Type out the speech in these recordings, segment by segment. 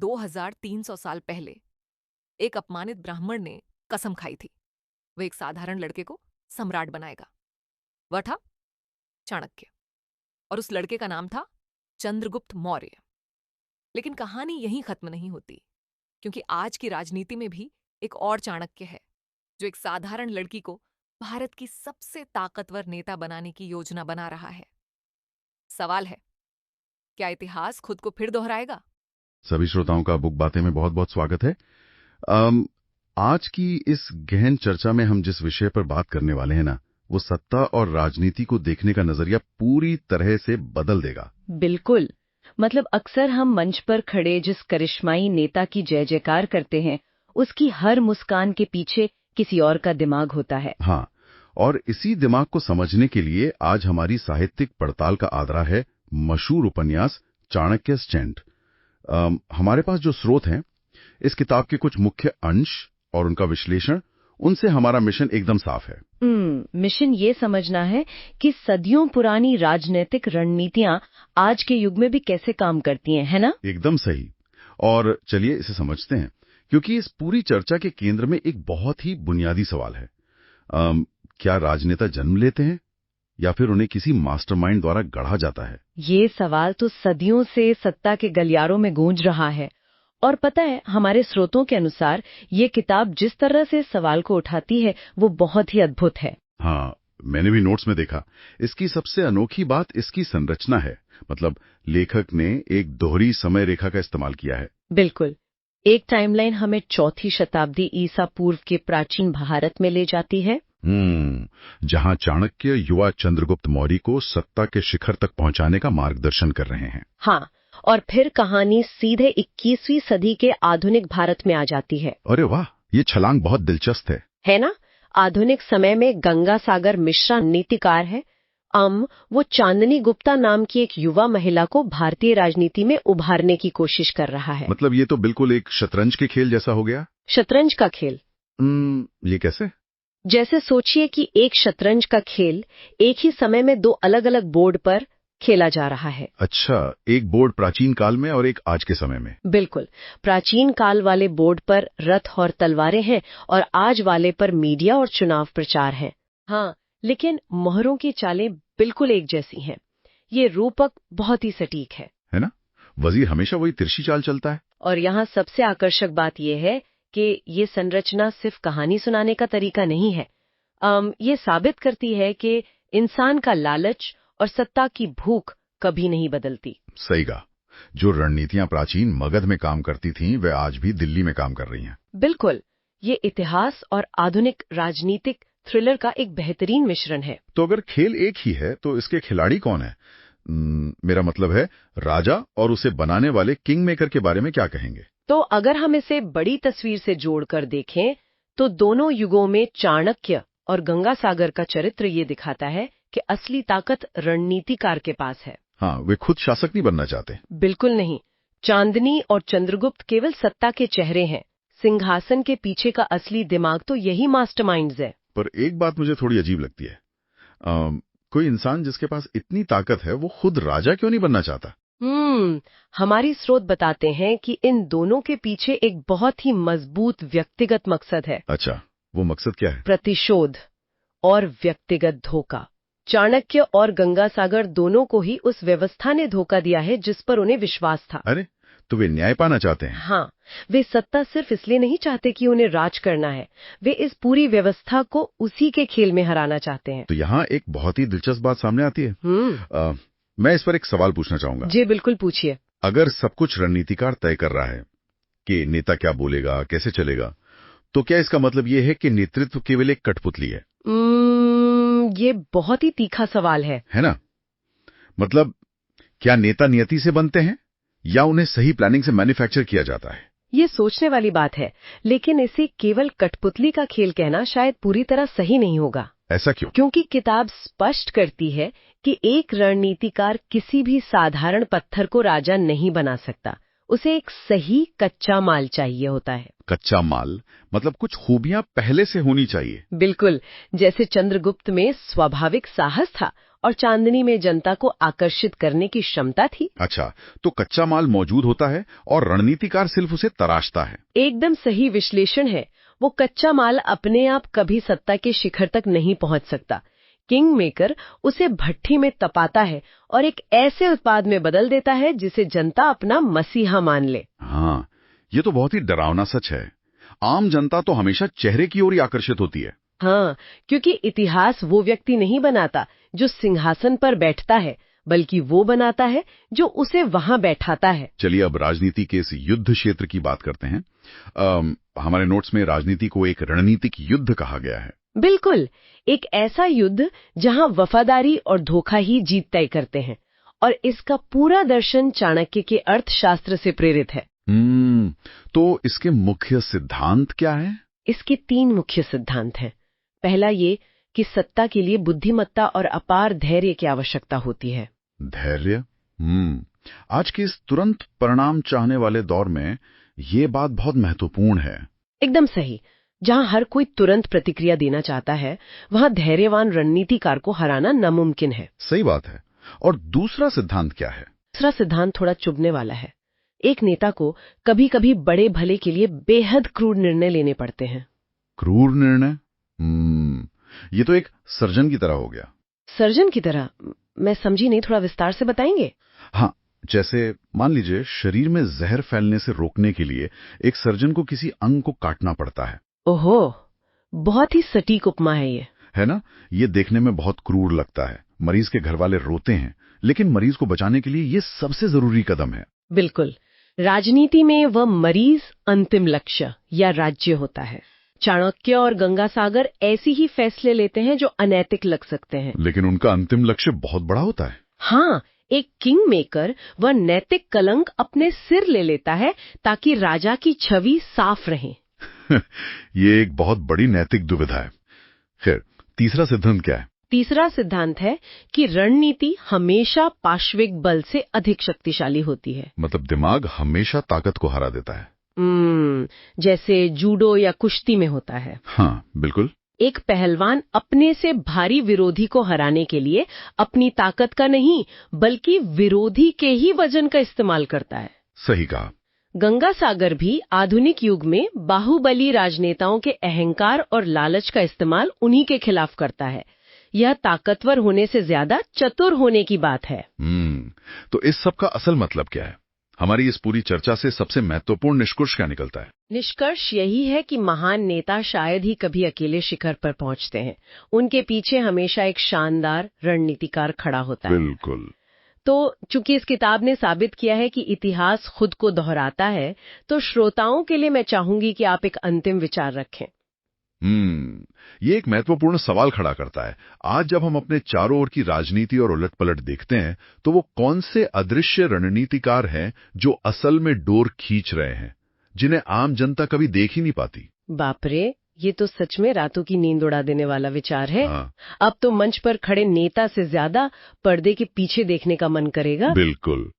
2300 साल पहले एक अपमानित ब्राह्मण ने कसम खाई थी वह एक साधारण लड़के को सम्राट बनाएगा। वह था चाणक्य और उस लड़के का नाम था चंद्रगुप्त मौर्य। लेकिन कहानी यहीं खत्म नहीं होती, क्योंकि आज की राजनीति में भी एक और चाणक्य है जो एक साधारण लड़की को भारत की सबसे ताकतवर नेता बनाने की योजना बना रहा है। सवाल है, क्या इतिहास खुद को फिर दोहराएगा? सभी श्रोताओं का बुक बातें में बहुत बहुत स्वागत है। आज की इस गहन चर्चा में हम जिस विषय पर बात करने वाले हैं ना, वो सत्ता और राजनीति को देखने का नजरिया पूरी तरह से बदल देगा। बिल्कुल। मतलब अक्सर हम मंच पर खड़े जिस करिश्माई नेता की जय जयकार करते हैं, उसकी हर मुस्कान के पीछे किसी और का दिमाग होता है। हाँ, और इसी दिमाग को समझने के लिए आज हमारी साहित्यिक पड़ताल का आदरा है मशहूर उपन्यास चाणक्य's चैंट। हमारे पास जो स्रोत हैं, इस किताब के कुछ मुख्य अंश और उनका विश्लेषण, उनसे हमारा मिशन एकदम साफ है। मिशन ये समझना है कि सदियों पुरानी राजनीतिक रणनीतियां आज के युग में भी कैसे काम करती हैं, है ना? एकदम सही। और चलिए इसे समझते हैं, क्योंकि इस पूरी चर्चा के केंद्र में एक बहुत ही बुनियादी सवाल है। क्या राजनेता जन्म लेते हैं या फिर उन्हें किसी मास्टरमाइंड द्वारा गढ़ा जाता है? ये सवाल तो सदियों से सत्ता के गलियारों में गूंज रहा है। और पता है, हमारे स्रोतों के अनुसार ये किताब जिस तरह से इस सवाल को उठाती है वो बहुत ही अद्भुत है। हाँ, मैंने भी नोट्स में देखा। इसकी सबसे अनोखी बात इसकी संरचना है। मतलब लेखक ने एक दोहरी समय रेखा का इस्तेमाल किया है। बिल्कुल। एक टाइमलाइन हमें 4वीं शताब्दी ईसा पूर्व के प्राचीन भारत में ले जाती है। जहां चाणक्य युवा चंद्रगुप्त मौर्य को सत्ता के शिखर तक पहुंचाने का मार्गदर्शन कर रहे हैं। हाँ, और फिर कहानी सीधे 21वीं सदी के आधुनिक भारत में आ जाती है। अरे वाह, ये छलांग बहुत दिलचस्प है ना? आधुनिक समय में गंगा सागर मिश्रा नीतिकार है। वो चांदनी गुप्ता नाम की एक युवा महिला को भारतीय राजनीति में उभारने की कोशिश कर रहा है। मतलब ये तो बिल्कुल एक शतरंज के खेल जैसा हो गया। शतरंज का खेल? ये कैसे? जैसे सोचिए कि एक शतरंज का खेल एक ही समय में दो अलग अलग बोर्ड पर खेला जा रहा है। अच्छा, एक बोर्ड प्राचीन काल में और एक आज के समय में। बिल्कुल। प्राचीन काल वाले बोर्ड पर रथ और तलवारें हैं और आज वाले पर मीडिया और चुनाव प्रचार है। हाँ, लेकिन मोहरों की चालें बिल्कुल एक जैसी हैं। ये रूपक बहुत ही सटीक है ना? वजीर हमेशा वही तिरछी चाल चलता है। और यहाँ सबसे आकर्षक बात यह है कि ये संरचना सिर्फ कहानी सुनाने का तरीका नहीं है। ये साबित करती है कि इंसान का लालच और सत्ता की भूख कभी नहीं बदलती। सही कहा। जो रणनीतियां प्राचीन मगध में काम करती थीं, वे आज भी दिल्ली में काम कर रही हैं। बिल्कुल। ये इतिहास और आधुनिक राजनीतिक थ्रिलर का एक बेहतरीन मिश्रण है। तो अगर खेल एक ही है तो इसके खिलाड़ी कौन है? मेरा मतलब है राजा और उसे बनाने वाले किंग मेकर के बारे में क्या कहेंगे? तो अगर हम इसे बड़ी तस्वीर से जोड़कर देखें तो दोनों युगों में चाणक्य और गंगासागर का चरित्र ये दिखाता है कि असली ताकत रणनीतिकार के पास है। हाँ, वे खुद शासक नहीं बनना चाहते। बिल्कुल नहीं। चांदनी और चंद्रगुप्त केवल सत्ता के चेहरे हैं। सिंहासन के पीछे का असली दिमाग तो यही मास्टरमाइंड्स है। पर एक बात मुझे थोड़ी अजीब लगती है। कोई इंसान जिसके पास इतनी ताकत है, वो खुद राजा क्यों नहीं बनना चाहता? हमारी स्रोत बताते हैं कि इन दोनों के पीछे एक बहुत ही मजबूत व्यक्तिगत मकसद है। अच्छा, वो मकसद क्या है? प्रतिशोध और व्यक्तिगत धोखा। चाणक्य और गंगासागर दोनों को ही उस व्यवस्था ने धोखा दिया है जिस पर उन्हें विश्वास था। अरे, तो वे न्याय पाना चाहते हैं? हाँ, वे सत्ता सिर्फ इसलिए नहीं चाहते कि उन्हें राज करना है, वे इस पूरी व्यवस्था को उसी के खेल में हराना चाहते हैं। तो यहाँ एक बहुत ही दिलचस्प बात सामने आती है। मैं इस पर एक सवाल पूछना चाहूंगा। जी बिल्कुल, पूछिए। अगर सब कुछ रणनीतिकार तय कर रहा है कि नेता क्या बोलेगा, कैसे चलेगा, तो क्या इसका मतलब ये है कि नेतृत्व केवल एक कठपुतली है? ये बहुत ही तीखा सवाल है ना? मतलब क्या नेता नियति से बनते हैं या उन्हें सही प्लानिंग से मैन्युफैक्चर किया जाता है? ये सोचने वाली बात है, लेकिन इसे केवल कठपुतली का खेल कहना शायद पूरी तरह सही नहीं होगा। ऐसा क्यों? क्योंकि किताब स्पष्ट करती है कि एक रणनीतिकार किसी भी साधारण पत्थर को राजा नहीं बना सकता। उसे एक सही कच्चा माल चाहिए होता है। कच्चा माल मतलब कुछ खूबियां पहले से होनी चाहिए। बिल्कुल। जैसे चंद्रगुप्त में स्वाभाविक साहस था और चांदनी में जनता को आकर्षित करने की क्षमता थी। अच्छा, तो कच्चा माल मौजूद होता है और रणनीतिकार सिर्फ उसे तराशता है। एकदम सही विश्लेषण है। वो कच्चा माल अपने आप कभी सत्ता के शिखर तक नहीं पहुंच सकता। किंग मेकर उसे भट्ठी में तपाता है और एक ऐसे उत्पाद में बदल देता है जिसे जनता अपना मसीहा मान ले। हाँ, ये तो बहुत ही डरावना सच है। आम जनता तो हमेशा चेहरे की ओर ही आकर्षित होती है। हाँ, क्योंकि इतिहास वो व्यक्ति नहीं बनाता जो सिंहासन पर बैठता है, बल्कि वो बनाता है जो उसे वहां बैठाता है। चलिए अब राजनीति के इस युद्ध क्षेत्र की बात करते हैं। हमारे नोट्स में राजनीति को एक रणनीतिक युद्ध कहा गया है। बिल्कुल, एक ऐसा युद्ध जहां वफादारी और धोखा ही जीत तय करते हैं, और इसका पूरा दर्शन चाणक्य के अर्थशास्त्र से प्रेरित है। तो इसके मुख्य सिद्धांत क्या है? इसके 3 मुख्य सिद्धांत हैं। पहला ये कि सत्ता के लिए बुद्धिमत्ता और अपार धैर्य की आवश्यकता होती है। धैर्य? आज के इस तुरंत परिणाम चाहने वाले दौर में ये बात बहुत महत्वपूर्ण है। एकदम सही। जहां हर कोई तुरंत प्रतिक्रिया देना चाहता है, वहां धैर्यवान रणनीतिकार को हराना नामुमकिन है। सही बात है। और दूसरा सिद्धांत क्या है? दूसरा सिद्धांत थोड़ा चुभने वाला है। एक नेता को कभी कभी बड़े भले के लिए बेहद क्रूर निर्णय लेने पड़ते हैं। क्रूर निर्णय? ये तो एक सर्जन की तरह हो गया। सर्जन की तरह? मैं समझी नहीं, थोड़ा विस्तार से बताएंगे? हाँ, जैसे मान लीजिए शरीर में जहर फैलने से रोकने के लिए एक सर्जन को किसी अंग को काटना पड़ता है। ओहो, बहुत ही सटीक उपमा है ये। है ना? ये देखने में बहुत क्रूर लगता है। मरीज के घर वाले रोते हैं, लेकिन मरीज को बचाने के लिए ये सबसे जरूरी कदम है। बिल्कुल। राजनीति में वह मरीज अंतिम लक्ष्य या राज्य होता है। चाणक्य और गंगासागर ऐसी ही फैसले लेते हैं जो अनैतिक लग सकते हैं, लेकिन उनका अंतिम लक्ष्य बहुत बड़ा होता है। हाँ, एक किंग मेकर वह नैतिक कलंक अपने सिर ले लेता है ताकि राजा की छवि साफ रहे। ये एक बहुत बड़ी नैतिक दुविधा है। खैर, तीसरा सिद्धांत क्या है? तीसरा सिद्धांत है कि रणनीति हमेशा पाश्विक बल से अधिक शक्तिशाली होती है। मतलब दिमाग हमेशा ताकत को हरा देता है। जैसे जूडो या कुश्ती में होता है। हाँ, बिल्कुल। एक पहलवान अपने से भारी विरोधी को हराने के लिए अपनी ताकत का नहीं, बल्कि विरोधी के ही वजन का इस्तेमाल करता है। सही कहा। गंगासागर भी आधुनिक युग में बाहुबली राजनेताओं के अहंकार और लालच का इस्तेमाल उन्हीं के खिलाफ करता है। यह ताकतवर होने से ज्यादा चतुर होने की बात है। तो इस सब का असल मतलब क्या है? हमारी इस पूरी चर्चा से सबसे महत्वपूर्ण निष्कर्ष क्या निकलता है? निष्कर्ष यही है कि महान नेता शायद ही कभी अकेले शिखर पर पहुंचते हैं। उनके पीछे हमेशा एक शानदार रणनीतिकार खड़ा होता है। बिल्कुल। तो चूंकि इस किताब ने साबित किया है कि इतिहास खुद को दोहराता है, तो श्रोताओं के लिए मैं चाहूंगी कि आप एक अंतिम विचार रखें। ये एक महत्वपूर्ण सवाल खड़ा करता है। आज जब हम अपने चारों ओर की राजनीति और उलटपलट देखते हैं, तो वो कौन से अदृश्य रणनीतिकार हैं जो असल में डोर खींच रहे हैं, जिन्हें आम जनता कभी देख ही नहीं पाती? बाप रे, ये तो सच में रातों की नींद उड़ा देने वाला विचार है। हाँ। अब तो मंच पर खड़े नेता से ज्यादा पर्दे के पीछे देखने का मन करेगा। बिल्कुल।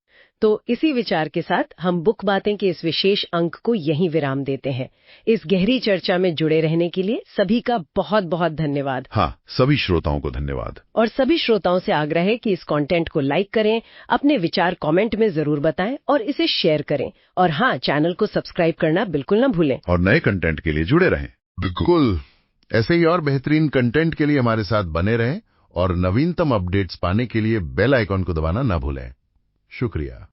तो इसी विचार के साथ हम बुक बातें के इस विशेष अंक को यहीं विराम देते हैं। इस गहरी चर्चा में जुड़े रहने के लिए सभी का बहुत बहुत धन्यवाद। हाँ, सभी श्रोताओं को धन्यवाद। और सभी श्रोताओं से आग्रह है कि इस कंटेंट को लाइक करें, अपने विचार कमेंट में जरूर बताएं और इसे शेयर करें। और हाँ, चैनल को सब्सक्राइब करना बिल्कुल न भूलें। और नए कंटेंट के लिए जुड़े रहें। बिल्कुल। ऐसे ही और बेहतरीन कंटेंट के लिए हमारे साथ बने रहें और नवीनतम अपडेट्स पाने के लिए बेल आइकॉन को दबाना न भूलें। शुक्रिया।